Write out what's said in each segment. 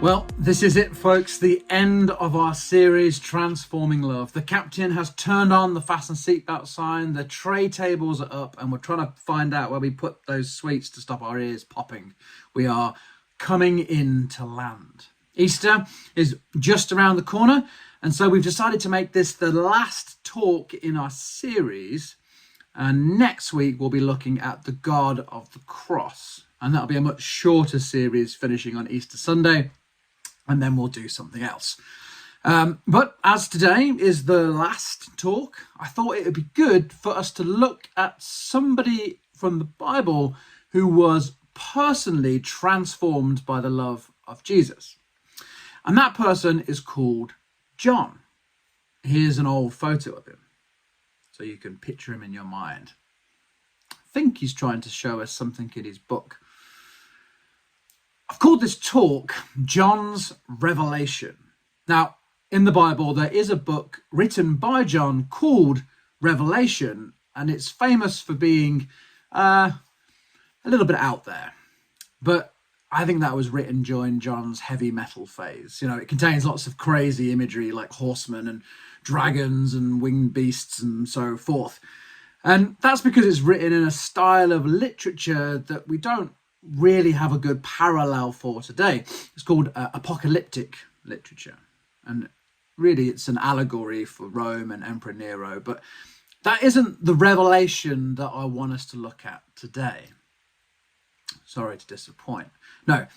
Well, this is it, folks. The end of our series, Transforming Love. The captain has turned on the fasten seatbelt sign. The tray tables are up, and we're trying to find out where we put those sweets to stop our ears popping. We are coming into land. Easter is just around the corner, and so we've decided to make this the last talk in our series. And next week, we'll be looking at the God of the cross. And that'll be a much shorter series finishing on Easter Sunday. And then we'll do something else. But as today is the last talk, I thought it would be good for us to look at somebody from the Bible who was personally transformed by the love of Jesus. And that person is called John. Here's an old photo of him, so you can picture him in your mind. I think he's trying to show us something in his book. I've called this talk John's Revelation. Now, in the Bible, there is a book written by John called Revelation, and it's famous for being a little bit out there. But I think that was written during John's heavy metal phase. You know, it contains lots of crazy imagery like horsemen and dragons and winged beasts and so forth. And that's because it's written in a style of literature that we don't really have a good parallel for today. It's called apocalyptic literature, and really it's an allegory for Rome and Emperor Nero, but that isn't the revelation that I want us to look at today. Sorry to disappoint. No,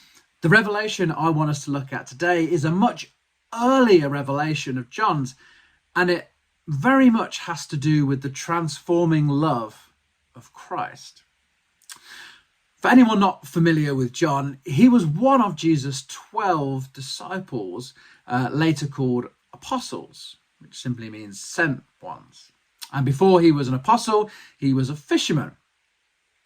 the revelation I want us to look at today is a much earlier revelation of John's, and it very much has to do with the transforming love of Christ. For anyone not familiar with John, he was one of Jesus' 12 disciples, later called apostles, which simply means sent ones. And before he was an apostle, he was a fisherman.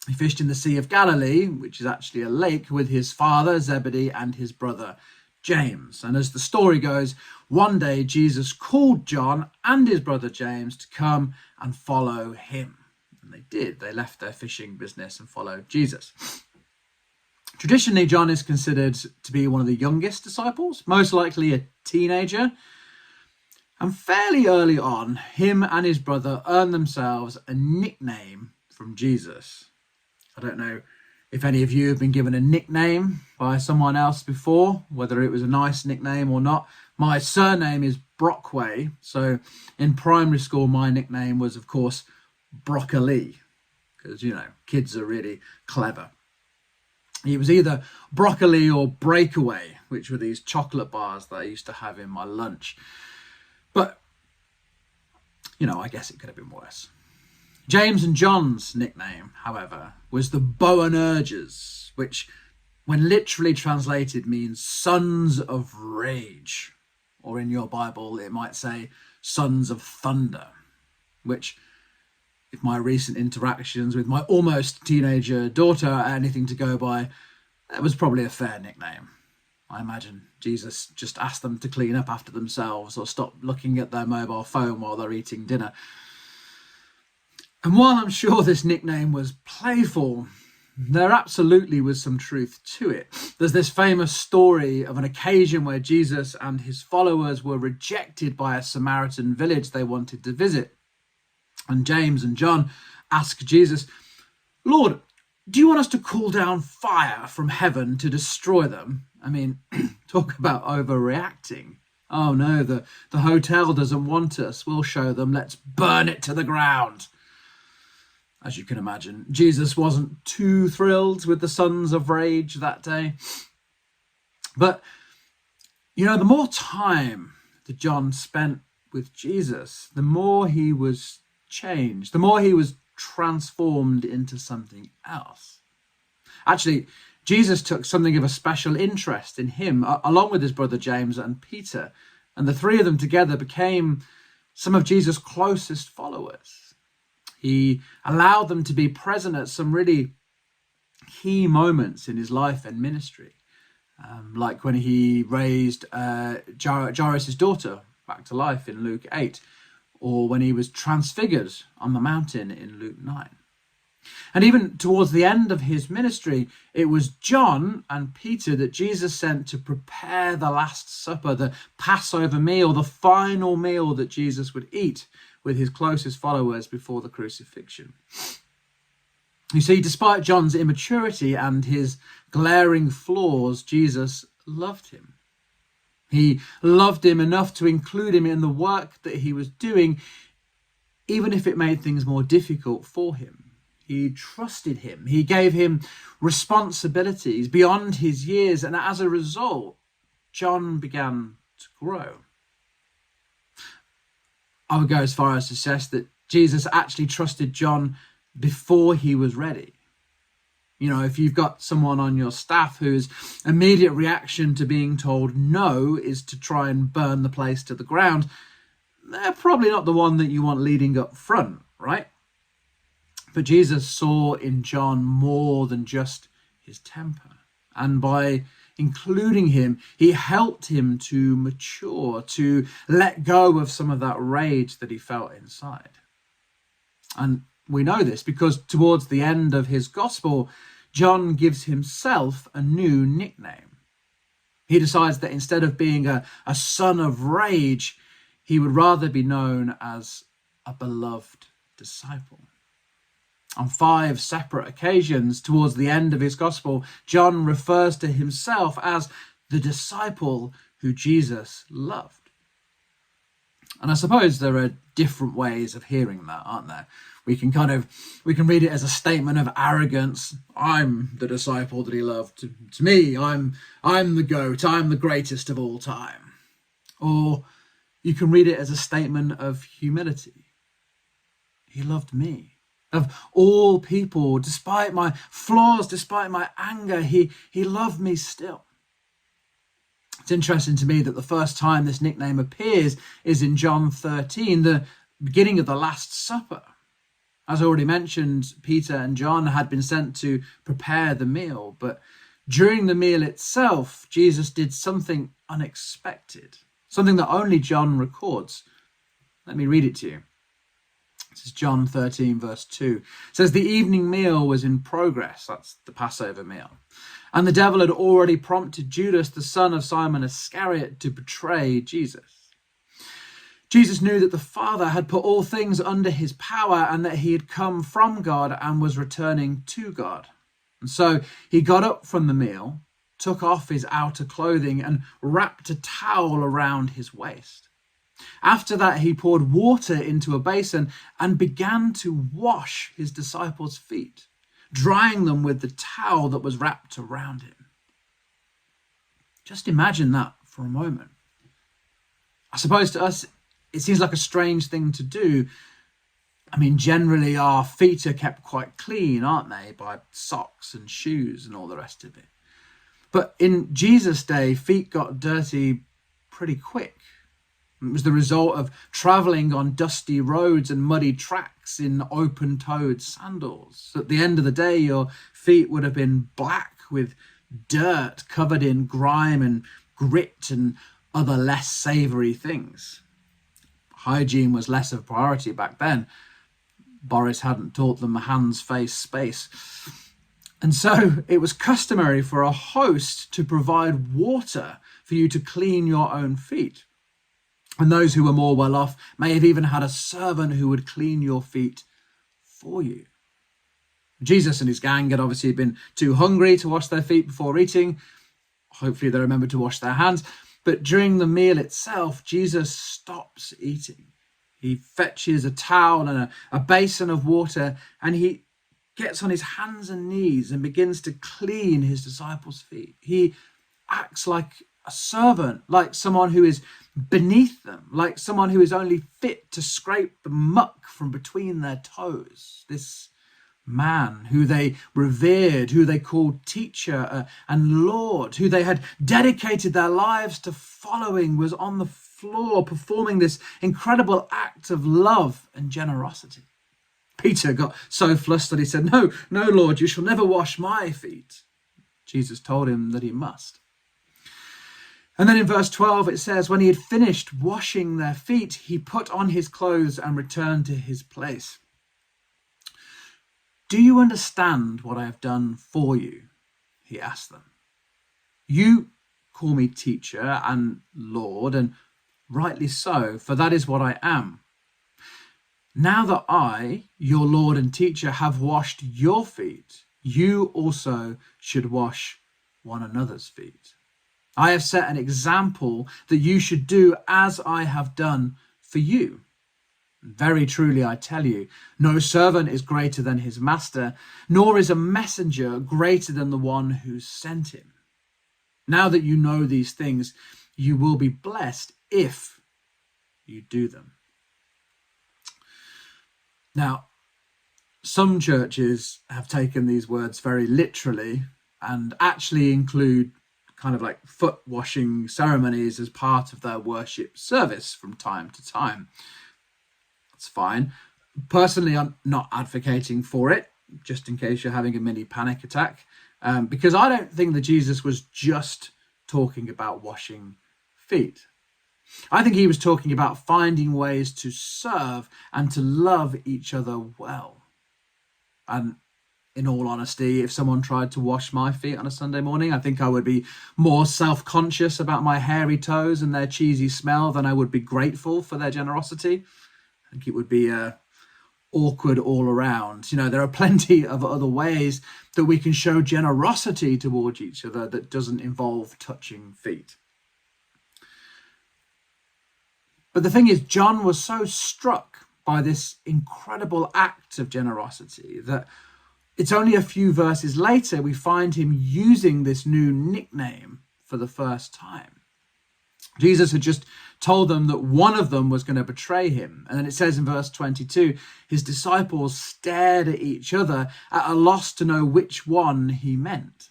He fished in the Sea of Galilee, which is actually a lake, with his father Zebedee and his brother James. And as the story goes, one day Jesus called John and his brother James to come and follow him. They did. They left their fishing business and followed Jesus. Traditionally, John is considered to be one of the youngest disciples, most likely a teenager. And fairly early on, him and his brother earned themselves a nickname from Jesus. I don't know if any of you have been given a nickname by someone else before, whether it was a nice nickname or not. My surname is Brockway. So in primary school, my nickname was, of course, Broccoli, because, you know, kids are really clever. It was either broccoli or breakaway, which were these chocolate bars that I used to have in my lunch. But, you know, I guess it could have been worse. James and John's nickname, however, was the Boanerges, which, when literally translated, means sons of rage. Or in your Bible, it might say sons of thunder, which, if my recent interactions with my almost teenager daughter are anything to go by, that was probably a fair nickname. I imagine Jesus just asked them to clean up after themselves or stop looking at their mobile phone while they're eating dinner. And while I'm sure this nickname was playful, there absolutely was some truth to it. There's this famous story of an occasion where Jesus and his followers were rejected by a Samaritan village they wanted to visit. And James and John ask Jesus, "Lord, do you want us to call down fire from heaven to destroy them?" I mean, talk about overreacting. Oh no, the hotel doesn't want us. We'll show them. Let's burn it to the ground. As you can imagine, Jesus wasn't too thrilled with the sons of rage that day. But, you know, the more time that John spent with Jesus, the more he was changed, the more he was transformed into something else. Actually, Jesus took something of a special interest in him, along with his brother James and Peter, and the three of them together became some of Jesus' closest followers. He allowed them to be present at some really key moments in his life and ministry, like when he raised Jairus' daughter back to life in Luke 8, or when he was transfigured on the mountain in Luke 9. And even towards the end of his ministry, it was John and Peter that Jesus sent to prepare the Last Supper, the Passover meal, the final meal that Jesus would eat with his closest followers before the crucifixion. You see, despite John's immaturity and his glaring flaws, Jesus loved him. He loved him enough to include him in the work that he was doing, even if it made things more difficult for him. He trusted him. He gave him responsibilities beyond his years, and as a result, John began to grow. I would go as far as to suggest that Jesus actually trusted John before he was ready. You know, if you've got someone on your staff whose immediate reaction to being told no is to try and burn the place to the ground, they're probably not the one that you want leading up front, right? But Jesus saw in John more than just his temper. And by including him, he helped him to mature, to let go of some of that rage that he felt inside. And we know this because towards the end of his gospel, John gives himself a new nickname. He decides that instead of being a son of rage, he would rather be known as a beloved disciple. On 5 separate occasions towards the end of his gospel, John refers to himself as the disciple who Jesus loved. And I suppose there are different ways of hearing that, aren't there? We can read it as a statement of arrogance. I'm the disciple that he loved. To me, I'm the goat. I'm the greatest of all time. Or you can read it as a statement of humility. He loved me. Of all people, despite my flaws, despite my anger, he loved me still. It's interesting to me that the first time this nickname appears is in John 13, the beginning of the Last Supper. As I already mentioned, Peter and John had been sent to prepare the meal, but during the meal itself, Jesus did something unexpected, something that only John records. Let me read it to you. This is John 13, verse 2. It says, the evening meal was in progress. That's the Passover meal. And the devil had already prompted Judas, the son of Simon Iscariot, to betray Jesus. Jesus knew that the Father had put all things under his power and that he had come from God and was returning to God. And so he got up from the meal, took off his outer clothing and wrapped a towel around his waist. After that, he poured water into a basin and began to wash his disciples' feet, drying them with the towel that was wrapped around him. Just imagine that for a moment. I suppose to us, it seems like a strange thing to do. I mean, generally our feet are kept quite clean, aren't they, by socks and shoes and all the rest of it. But in Jesus' day, feet got dirty pretty quick. It was the result of travelling on dusty roads and muddy tracks in open-toed sandals. At the end of the day, your feet would have been black with dirt covered in grime and grit and other less savoury things. Hygiene was less of a priority back then. Boris hadn't taught them hands, face, space. And so it was customary for a host to provide water for you to clean your own feet. And those who were more well off may have even had a servant who would clean your feet for you. Jesus and his gang had obviously been too hungry to wash their feet before eating. Hopefully they remembered to wash their hands. But during the meal itself, Jesus stops eating. He fetches a towel and a basin of water, and he gets on his hands and knees and begins to clean his disciples' feet. He acts like a servant, like someone who is beneath them, like someone who is only fit to scrape the muck from between their toes. This man who they revered, who they called teacher and Lord, who they had dedicated their lives to following, was on the floor performing this incredible act of love and generosity. Peter got so flustered he said, No, Lord, you shall never wash my feet. Jesus told him that he must. And then in verse 12 it says, when he had finished washing their feet, he put on his clothes and returned to his place. "Do you understand what I have done for you?" he asked them. "You call me teacher and Lord, and rightly so, for that is what I am. Now that I, your Lord and teacher, have washed your feet, you also should wash one another's feet. I have set an example that you should do as I have done for you. Very truly I tell you, no servant is greater than his master, nor is a messenger greater than the one who sent him. Now that you know these things, you will be blessed if you do them." Now, some churches have taken these words very literally and actually include kind of like foot washing ceremonies as part of their worship service from time to time. That's fine. Personally, I'm not advocating for it, just in case you're having a mini panic attack, because I don't think that Jesus was just talking about washing feet. I think he was talking about finding ways to serve and to love each other well. And in all honesty, if someone tried to wash my feet on a Sunday morning, I think I would be more self-conscious about my hairy toes and their cheesy smell than I would be grateful for their generosity. I think it would be awkward all around. You know, there are plenty of other ways that we can show generosity towards each other that doesn't involve touching feet. But the thing is, John was so struck by this incredible act of generosity that it's only a few verses later we find him using this new nickname for the first time. Jesus had just told them that one of them was going to betray him. And then it says in verse 22, his disciples stared at each other at a loss to know which one he meant.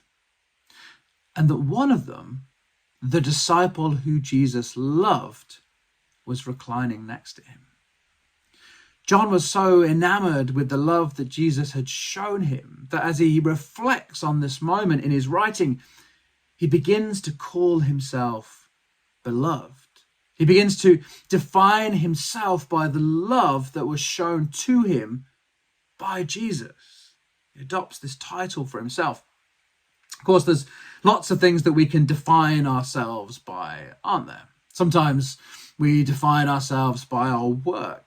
And that one of them, the disciple who Jesus loved, was reclining next to him. John was so enamored with the love that Jesus had shown him that as he reflects on this moment in his writing, he begins to call himself beloved. He begins to define himself by the love that was shown to him by Jesus. He adopts this title for himself. Of course, there's lots of things that we can define ourselves by, aren't there? Sometimes we define ourselves by our work.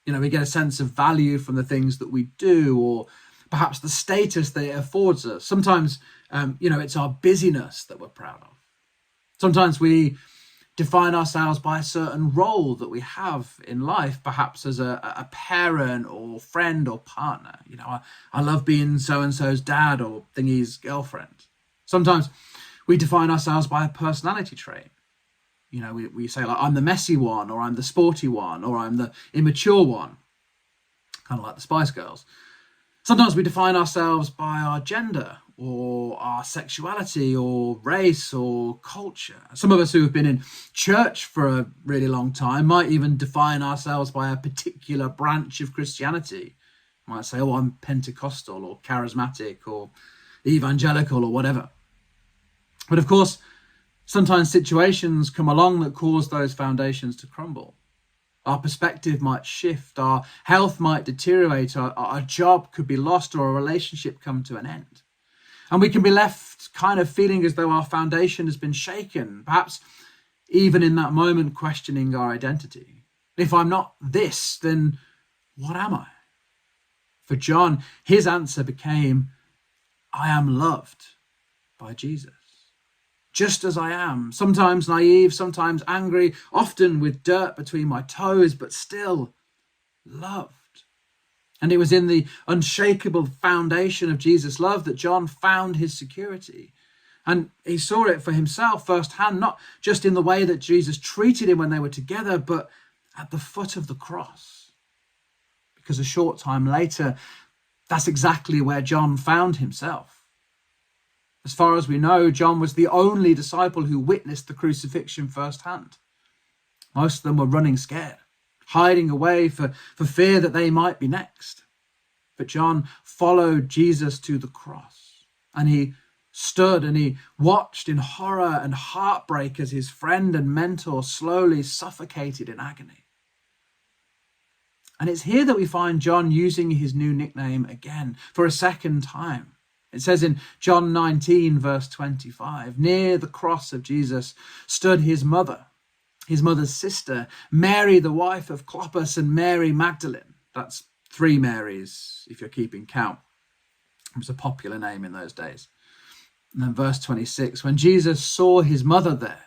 You know, we get a sense of value from the things that we do, or perhaps the status that it affords us. Sometimes, it's our busyness that we're proud of. Sometimes we define ourselves by a certain role that we have in life, perhaps as a parent or friend or partner. You know, I love being so-and-so's dad or thingy's girlfriend. Sometimes we define ourselves by a personality trait. You know, we say, like, I'm the messy one, or I'm the sporty one, or I'm the immature one, kind of like the Spice Girls. Sometimes we define ourselves by our gender, or our sexuality, or race, or culture. Some of us who have been in church for a really long time might even define ourselves by a particular branch of Christianity. Might say, oh, I'm Pentecostal, or charismatic, or evangelical, or whatever. But of course, sometimes situations come along that cause those foundations to crumble. Our perspective might shift, our health might deteriorate, our job could be lost, or a relationship come to an end. And we can be left kind of feeling as though our foundation has been shaken, perhaps even in that moment questioning our identity. If I'm not this, then what am I? For John, his answer became, I am loved by Jesus. Just as I am, sometimes naive, sometimes angry, often with dirt between my toes, but still loved. And it was in the unshakable foundation of Jesus' love that John found his security. And he saw it for himself firsthand, not just in the way that Jesus treated him when they were together, but at the foot of the cross. Because a short time later, that's exactly where John found himself. As far as we know, John was the only disciple who witnessed the crucifixion firsthand. Most of them were running scared, hiding away for fear that they might be next. But John followed Jesus to the cross, and he stood and he watched in horror and heartbreak as his friend and mentor slowly suffocated in agony. And it's here that we find John using his new nickname again for a second time. It says in John 19, verse 25, near the cross of Jesus stood his mother's sister, Mary, the wife of Clopas, and Mary Magdalene. That's 3 Marys, if you're keeping count. It was a popular name in those days. And then verse 26, when Jesus saw his mother there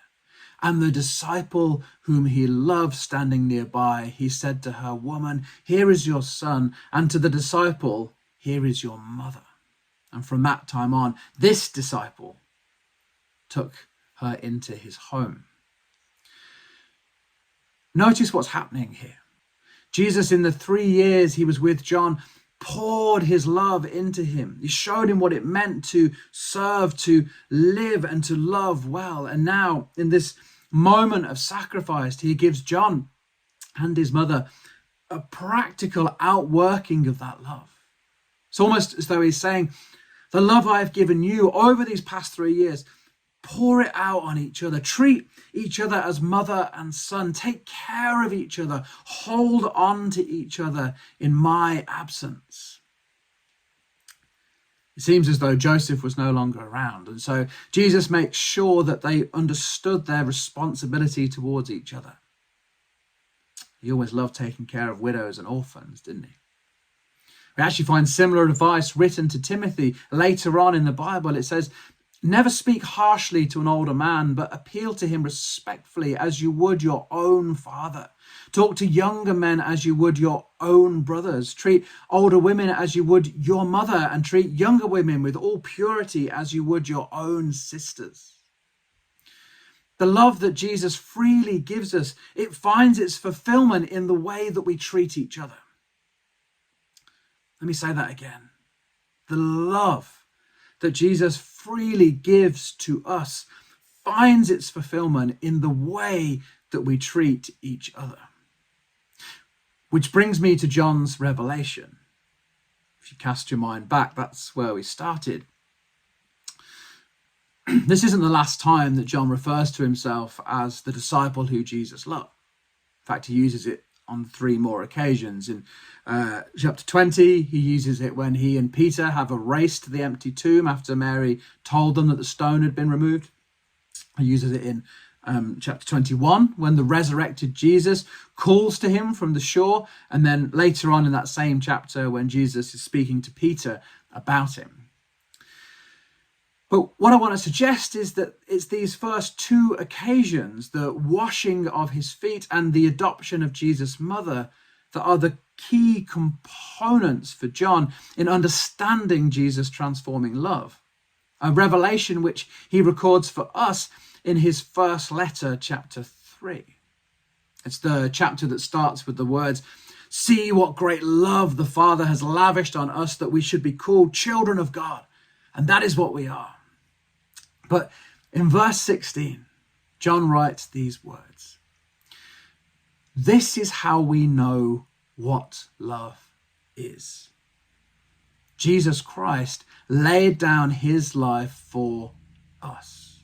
and the disciple whom he loved standing nearby, he said to her, woman, here is your son, and to the disciple, here is your mother. And from that time on, this disciple took her into his home. Notice what's happening here. Jesus, in the 3 years he was with John, poured his love into him. He showed him what it meant to serve, to live, and to love well. And now, in this moment of sacrifice, he gives John and his mother a practical outworking of that love. It's almost as though he's saying, the love I have given you over these past 3 years, pour it out on each other. Treat each other as mother and son. Take care of each other. Hold on to each other in my absence. It seems as though Joseph was no longer around. And so Jesus makes sure that they understood their responsibility towards each other. He always loved taking care of widows and orphans, didn't he? We actually find similar advice written to Timothy later on in the Bible. It says, never speak harshly to an older man, but appeal to him respectfully as you would your own father. Talk to younger men as you would your own brothers. Treat older women as you would your mother, and treat younger women with all purity as you would your own sisters. The love that Jesus freely gives us, it finds its fulfillment in the way that we treat each other. Let me say that again. The love that Jesus freely gives to us finds its fulfillment in the way that we treat each other. Which brings me to John's revelation. If you cast your mind back, that's where we started. This isn't the last time that John refers to himself as the disciple who Jesus loved. In fact, he uses it on 3 more occasions. In chapter 20, he uses it when he and Peter have a race to the empty tomb after Mary told them that the stone had been removed. He uses it in chapter 21 when the resurrected Jesus calls to him from the shore, and then later on in that same chapter when Jesus is speaking to Peter about him. But what I want to suggest is that it's these first 2 occasions, the washing of his feet and the adoption of Jesus' mother, that are the key components for John in understanding Jesus' transforming love. A revelation which he records for us in his first letter, chapter 3. It's the chapter that starts with the words, "See what great love the Father has lavished on us that we should be called children of God. And that is what we are." But in verse 16, John writes these words. This is how we know what love is. Jesus Christ laid down his life for us.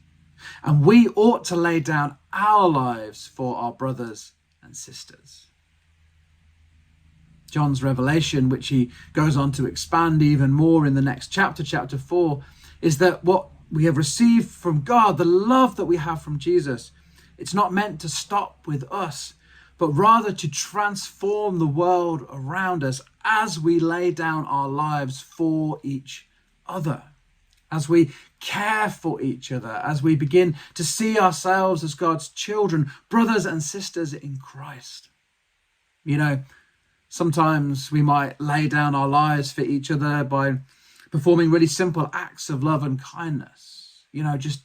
And we ought to lay down our lives for our brothers and sisters. John's revelation, which he goes on to expand even more in the next chapter, chapter 4, is that what we have received from God, the love that we have from Jesus, it's not meant to stop with us, but rather to transform the world around us as we lay down our lives for each other, as we care for each other, as we begin to see ourselves as God's children, brothers and sisters in Christ. You know, sometimes we might lay down our lives for each other by performing really simple acts of love and kindness. You know, just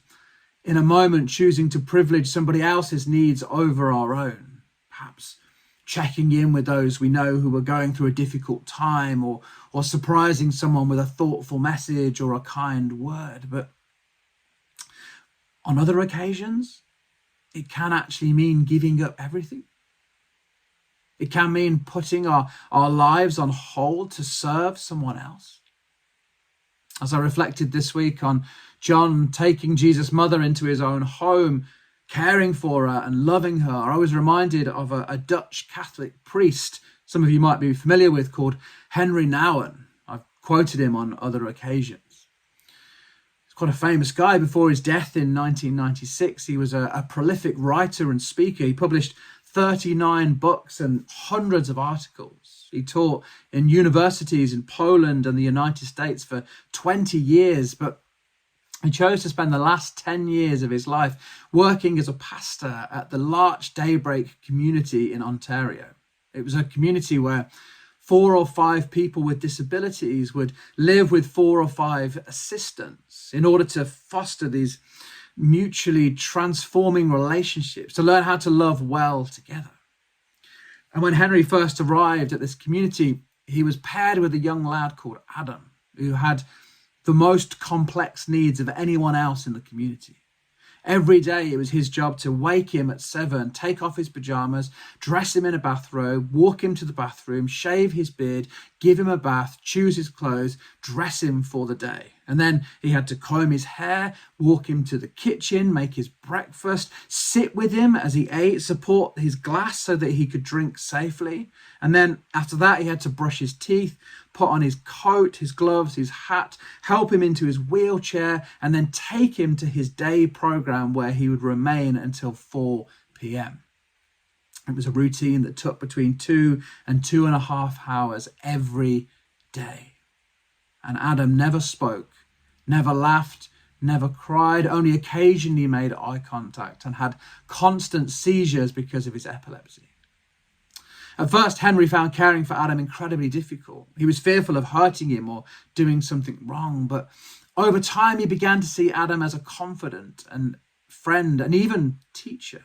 in a moment choosing to privilege somebody else's needs over our own. Perhaps checking in with those we know who are going through a difficult time, or surprising someone with a thoughtful message or a kind word. But on other occasions, it can actually mean giving up everything. It can mean putting our lives on hold to serve someone else. As I reflected this week on John taking Jesus' mother into his own home, caring for her and loving her, I was reminded of a Dutch Catholic priest some of you might be familiar with, called Henry Nouwen. I've quoted him on other occasions. He's quite a famous guy. Before his death in 1996, he was a prolific writer and speaker. He published 39 books and hundreds of articles. He taught in universities in Poland and the United States for 20 years, but he chose to spend the last 10 years of his life working as a pastor at the Larch Daybreak community in Ontario. It was a community where 4 or 5 people with disabilities would live with 4 or 5 assistants in order to foster these mutually transforming relationships, to learn how to love well together. And when Henry first arrived at this community, he was paired with a young lad called Adam, who had the most complex needs of anyone else in the community. Every day it was his job to wake him at 7, take off his pajamas, dress him in a bathrobe, walk him to the bathroom, shave his beard, give him a bath, choose his clothes, dress him for the day. And then he had to comb his hair, walk him to the kitchen, make his breakfast, sit with him as he ate, support his glass so that he could drink safely. And then after that, he had to brush his teeth, put on his coat, his gloves, his hat, help him into his wheelchair, and then take him to his day program where he would remain until 4 p.m. It was a routine that took between 2 and 2.5 hours every day. And Adam never spoke, never laughed, never cried, only occasionally made eye contact, and had constant seizures because of his epilepsy. At first, Henry found caring for Adam incredibly difficult. He was fearful of hurting him or doing something wrong, but over time he began to see Adam as a confidant and friend and even teacher.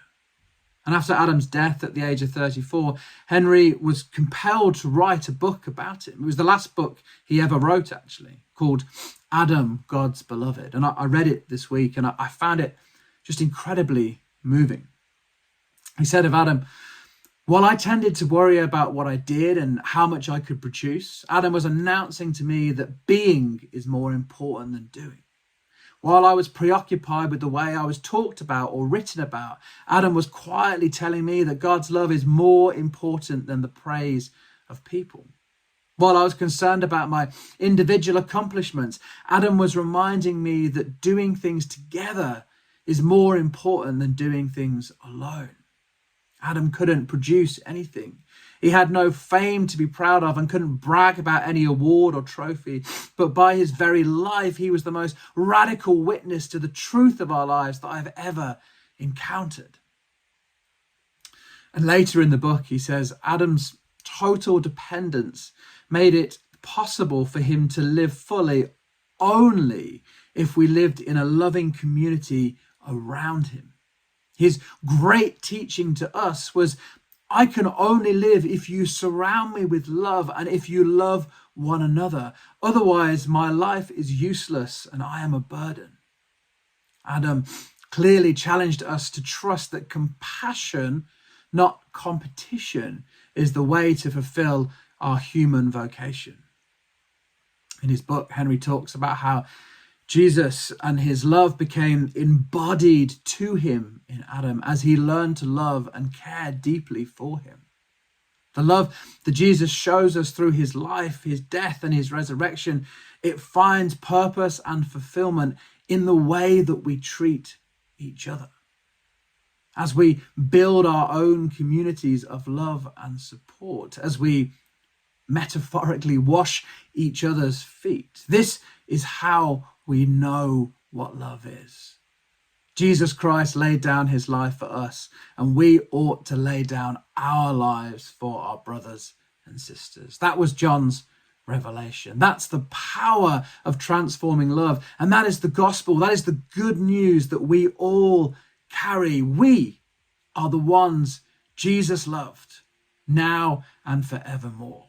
And after Adam's death at the age of 34, Henry was compelled to write a book about him. It was the last book he ever wrote, actually, called Adam, God's Beloved. And I read it this week and I found it just incredibly moving. He said of Adam, "While I tended to worry about what I did and how much I could produce, Adam was announcing to me that being is more important than doing. While I was preoccupied with the way I was talked about or written about, Adam was quietly telling me that God's love is more important than the praise of people. While I was concerned about my individual accomplishments, Adam was reminding me that doing things together is more important than doing things alone. Adam couldn't produce anything. He had no fame to be proud of and couldn't brag about any award or trophy. But by his very life, he was the most radical witness to the truth of our lives that I've ever encountered." And later in the book, he says, Adam's total dependence made it possible for him to live fully only if we lived in a loving community around him. His great teaching to us was, I can only live if you surround me with love and if you love one another. Otherwise, my life is useless and I am a burden. Adam clearly challenged us to trust that compassion, not competition, is the way to fulfill our human vocation. In his book, Henry talks about how Jesus and his love became embodied to him in Adam as he learned to love and care deeply for him. The love that Jesus shows us through his life, his death, and his resurrection, it finds purpose and fulfillment in the way that we treat each other. As we build our own communities of love and support, as we metaphorically wash each other's feet, this is how we know what love is. Jesus Christ laid down his life for us, and we ought to lay down our lives for our brothers and sisters. That was John's revelation. That's the power of transforming love. And that is the gospel. That is the good news that we all carry. We are the ones Jesus loved now and forevermore.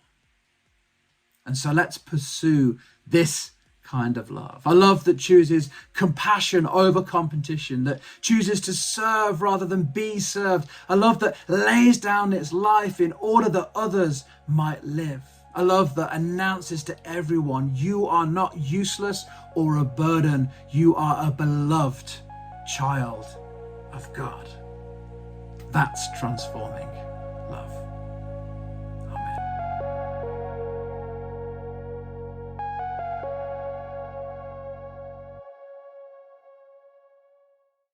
And so let's pursue this kind of love. A love that chooses compassion over competition, that chooses to serve rather than be served. A love that lays down its life in order that others might live. A love that announces to everyone, you are not useless or a burden. You are a beloved child of God. That's transforming love.